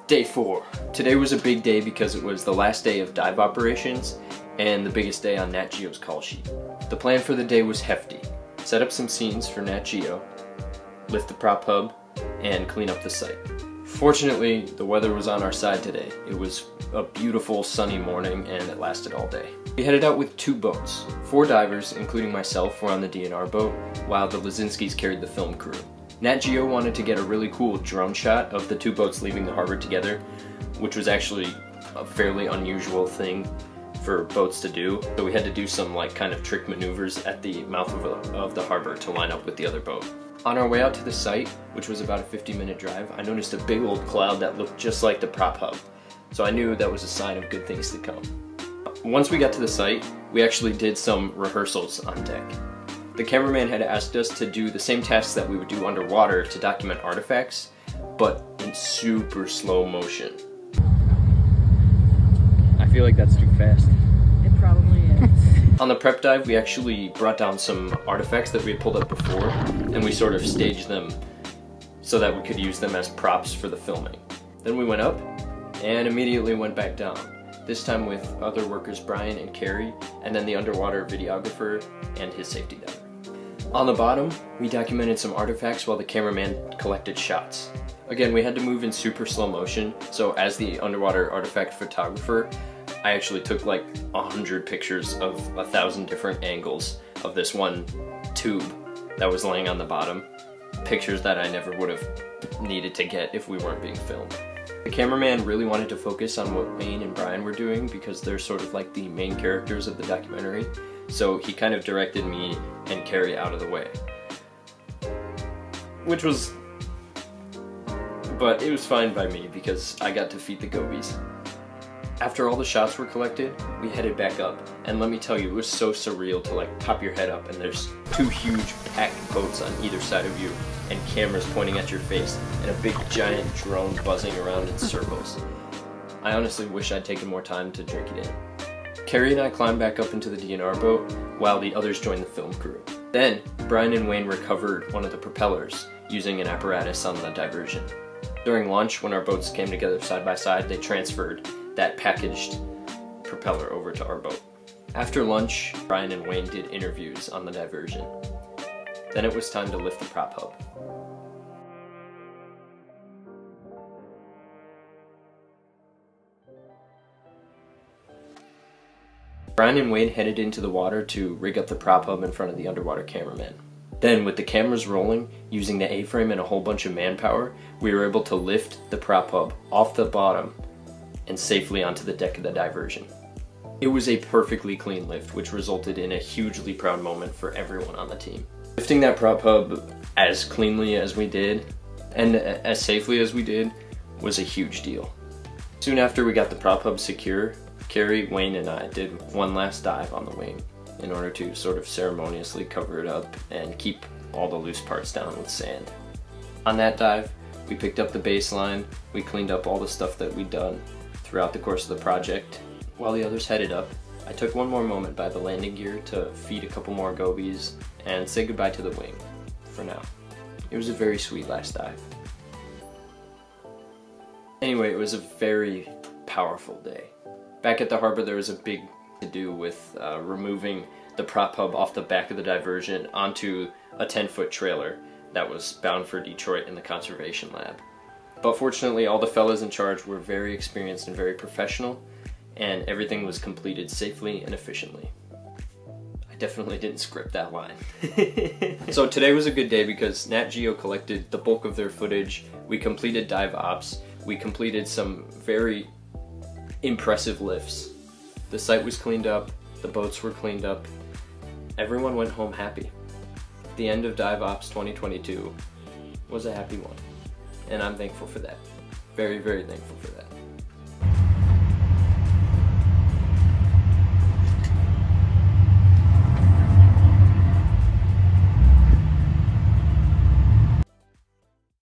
Day 4. Today was a big day because it was the last day of dive operations and the biggest day on Nat Geo's call sheet. The plan for the day was hefty. Set up some scenes for Nat Geo, lift the prop hub, and clean up the site. Fortunately, the weather was on our side today. It was a beautiful sunny morning and it lasted all day. We headed out with 2 boats. 4 divers, including myself, were on the DNR boat, while the Lazinskis carried the film crew. Nat Geo wanted to get a really cool drone shot of the 2 boats leaving the harbor together, which was actually a fairly unusual thing for boats to do. So we had to do some kind of trick maneuvers at the mouth of the harbor to line up with the other boat. On our way out to the site, which was about a 50-minute drive, I noticed a big old cloud that looked just like the prop hub. So I knew that was a sign of good things to come. Once we got to the site, we actually did some rehearsals on deck. The cameraman had asked us to do the same tasks that we would do underwater to document artifacts, but in super slow motion. I feel like that's too fast. It probably is. On the prep dive, we actually brought down some artifacts that we had pulled up before, and we sort of staged them so that we could use them as props for the filming. Then we went up, and immediately went back down. This time with other workers Brian and Carrie, and then the underwater videographer and his safety diver. On the bottom, we documented some artifacts while the cameraman collected shots. Again, we had to move in super slow motion, so as the underwater artifact photographer, I actually took 100 pictures of 1,000 different angles of this one tube that was laying on the bottom. Pictures that I never would have needed to get if we weren't being filmed. The cameraman really wanted to focus on what Wayne and Brian were doing because they're sort of like the main characters of the documentary, so he kind of directed me and Carrie out of the way. But it was fine by me because I got to feed the gobies. After all the shots were collected, we headed back up, and let me tell you, it was so surreal to pop your head up and there's 2 huge packed boats on either side of you and cameras pointing at your face and a big giant drone buzzing around in circles. I honestly wish I'd taken more time to drink it in. Carrie and I climbed back up into the DNR boat while the others joined the film crew. Then, Brian and Wayne recovered one of the propellers using an apparatus on the diversion. During lunch, when our boats came together side by side, they transferred that packaged propeller over to our boat. After lunch, Brian and Wayne did interviews on the diversion. Then it was time to lift the prop hub. Brian and Wayne headed into the water to rig up the prop hub in front of the underwater cameraman. Then, with the cameras rolling, using the A-frame and a whole bunch of manpower, we were able to lift the prop hub off the bottom and safely onto the deck of the diversion. It was a perfectly clean lift, which resulted in a hugely proud moment for everyone on the team. Lifting that prop hub as cleanly as we did, and as safely as we did, was a huge deal. Soon after we got the prop hub secure, Carrie, Wayne, and I did one last dive on the wing in order to sort of ceremoniously cover it up and keep all the loose parts down with sand. On that dive, we picked up the baseline, we cleaned up all the stuff that we'd done throughout the course of the project. While the others headed up, I took one more moment by the landing gear to feed a couple more gobies and say goodbye to the wing, for now. It was a very sweet last dive. Anyway, it was a very powerful day. Back at the harbor, there was a big to-do with removing the prop hub off the back of the diversion onto a 10-foot trailer that was bound for Detroit in the conservation lab. But fortunately, all the fellas in charge were very experienced and very professional, and everything was completed safely and efficiently. I definitely didn't script that line. So today was a good day because Nat Geo collected the bulk of their footage, we completed dive ops, we completed some very impressive lifts. The site was cleaned up, the boats were cleaned up, everyone went home happy. The end of Dive Ops 2022 was a happy one, and I'm thankful for that. Very, very thankful for that.